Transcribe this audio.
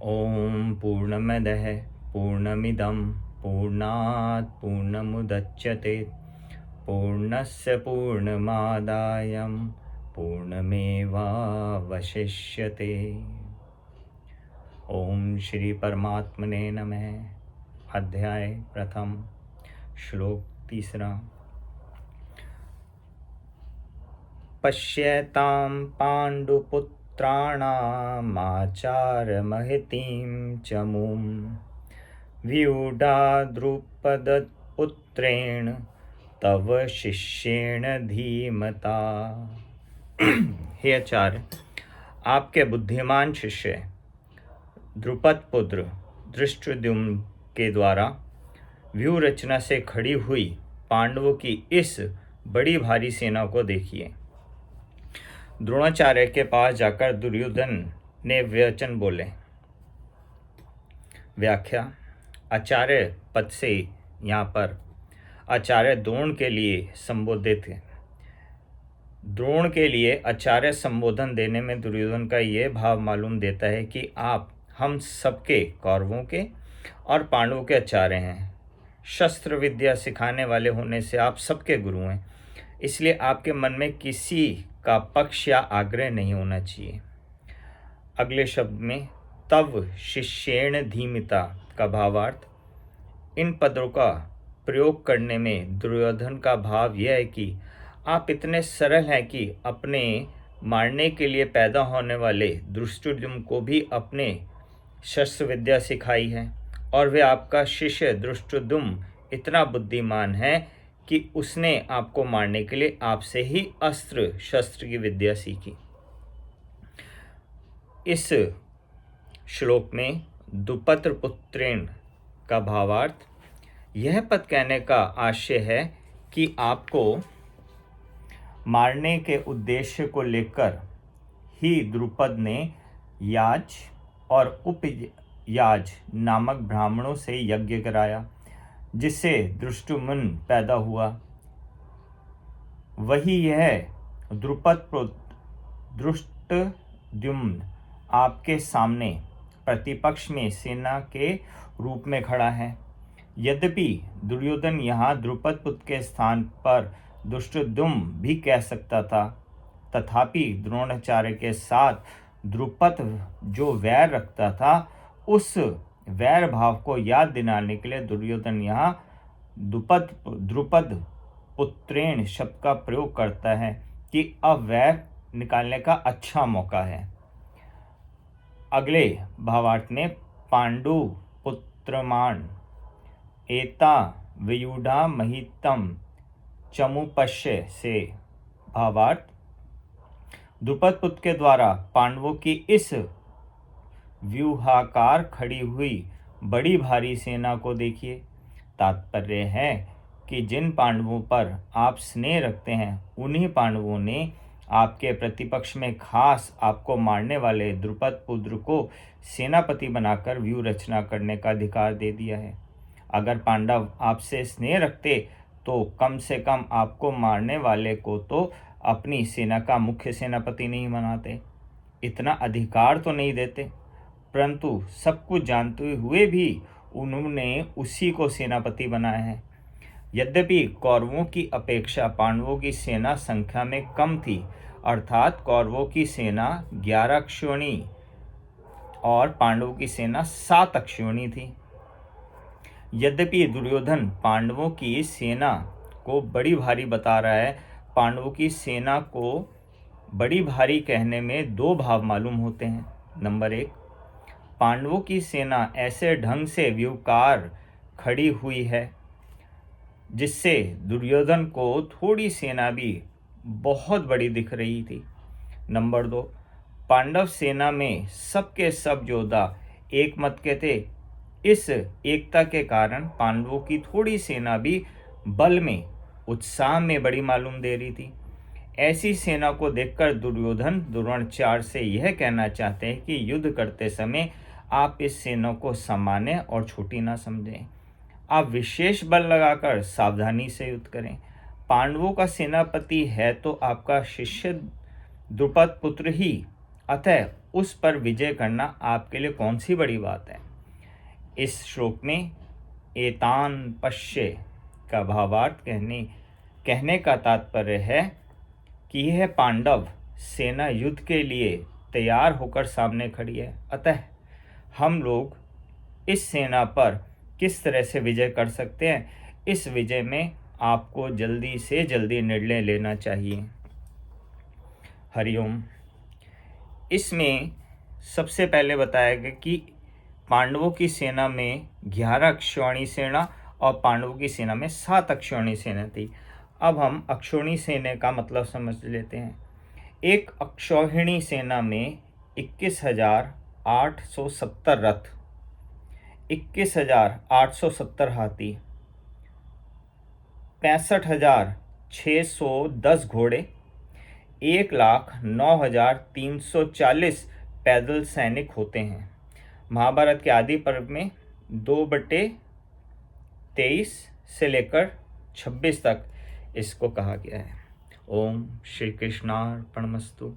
ओम पूर्णमदः पूर्णमिदं पूर्णात् पूर्णमुदच्यते पूर्णस्य पूर्णमादाय पूर्णमेवावशिष्यते। ओम श्री परमात्मने नमः। अध्याय प्रथम, श्लोक तीसरा। पश्यतां पाण्डुपुत्राणामाचारमहितीं च मुं व्यूढाद्रुपदपुत्रेण तव शिष्येण धीमता। हे आचार्य, आपके बुद्धिमान शिष्य द्रुपद पुत्र धृष्टद्युम्न के द्वारा व्यूह रचना से खड़ी हुई पांडवों की इस बड़ी भारी सेना को देखिए। द्रोणाचार्य के पास जाकर दुर्योधन ने वचन बोले। व्याख्या। आचार्य पद से यहाँ पर आचार्य द्रोण के लिए संबोधित है। द्रोण के लिए आचार्य संबोधन देने में दुर्योधन का ये भाव मालूम देता है कि आप हम सबके, कौरवों के और पांडवों के आचार्य हैं। शस्त्र विद्या सिखाने वाले होने से आप सबके गुरु हैं, इसलिए आपके मन में किसी का पक्ष या आग्रह नहीं होना चाहिए। अगले शब्द में तव शिष्येण धीमिता का भावार्थ। इन पदों का प्रयोग करने में दुर्योधन का भाव यह है कि आप इतने सरल हैं कि अपने मारने के लिए पैदा होने वाले धृष्टद्युम्न को भी अपने शस्त्र विद्या सिखाई है, और वे आपका शिष्य धृष्टद्युम्न इतना बुद्धिमान है कि उसने आपको मारने के लिए आपसे ही अस्त्र शस्त्र की विद्या सीखी। इस श्लोक में द्रुपद पुत्रेण का भावार्थ। यह पद कहने का आशय है कि आपको मारने के उद्देश्य को लेकर ही द्रुपद ने याज और उपयाज नामक ब्राह्मणों से यज्ञ कराया, जिससे धृष्टद्युम्न पैदा हुआ। वही यह द्रुपद धृष्टद्युम्न आपके सामने प्रतिपक्ष में सेना के रूप में खड़ा है। यद्यपि दुर्योधन यहाँ द्रुपद पुत्र के स्थान पर धृष्टद्युम्न भी कह सकता था, तथापि द्रोणाचार्य के साथ द्रुपद जो वैर रखता था, उस वैर भाव को याद दिलाने के लिए दुर्योधन यहाँ द्रुपद पुत्रेण शब्द का प्रयोग करता है कि अब वैर निकालने का अच्छा मौका है। अगले भावार्थ में पांडु पुत्रमान एता व्यूढ़ा महितम चमुपश्य से भावार्थ। द्रुपद पुत्र के द्वारा पांडवों की इस व्यूहाकार खड़ी हुई बड़ी भारी सेना को देखिए। तात्पर्य है कि जिन पांडवों पर आप स्नेह रखते हैं, उन्हीं पांडवों ने आपके प्रतिपक्ष में खास आपको मारने वाले द्रुपद पुत्र को सेनापति बनाकर व्यूह रचना करने का अधिकार दे दिया है। अगर पांडव आपसे स्नेह रखते तो कम से कम आपको मारने वाले को तो अपनी सेना का मुख्य सेनापति नहीं बनाते, इतना अधिकार तो नहीं देते, परंतु सब कुछ जानते हुए भी उन्होंने उसी को सेनापति बनाया है। यद्यपि कौरवों की अपेक्षा पांडवों की सेना संख्या में कम थी, अर्थात कौरवों की सेना 11 अक्षौणी और पांडवों की सेना 7 अक्षौणी थी। यद्यपि दुर्योधन पांडवों की सेना को बड़ी भारी बता रहा है, पांडवों की सेना को बड़ी भारी कहने में दो भाव मालूम होते हैं। नंबर 1, पांडवों की सेना ऐसे ढंग से व्यूहकार खड़ी हुई है जिससे दुर्योधन को थोड़ी सेना भी बहुत बड़ी दिख रही थी। नंबर 2, पांडव सेना में सबके सब योद्धा एक मत के थे। इस एकता के कारण पांडवों की थोड़ी सेना भी बल में, उत्साह में बड़ी मालूम दे रही थी। ऐसी सेना को देखकर दुर्योधन द्रोणाचार्य से यह कहना चाहते हैं कि युद्ध करते समय आप इस सेना को सामान्य और छोटी ना समझें। आप विशेष बल लगाकर सावधानी से युद्ध करें। पांडवों का सेनापति है तो आपका शिष्य द्रुपद पुत्र ही, अतः उस पर विजय करना आपके लिए कौन सी बड़ी बात है। इस श्लोक में एतान पश्य का भावार्थ कहने का तात्पर्य है कि यह पांडव सेना युद्ध के लिए तैयार होकर सामने खड़ी है, अतः हम लोग इस सेना पर किस तरह से विजय कर सकते हैं, इस विजय में आपको जल्दी से जल्दी निर्णय लेना चाहिए। हरिओम। इसमें सबसे पहले बताया गया कि पांडवों की सेना में 11 अक्षौहिणी सेना और पांडवों की सेना में 7 अक्षौहिणी सेना थी। अब हम अक्षौहिणी सेना का मतलब समझ लेते हैं। एक अक्षौहिणी सेना में 21,870 रथ, 21,870 हाथी, 65,610 घोड़े, 1,09,340 पैदल सैनिक होते हैं। महाभारत के आदि पर्व में 2/23 से लेकर 26 तक इसको कहा गया है। ओम श्री कृष्णार्पणमस्तु।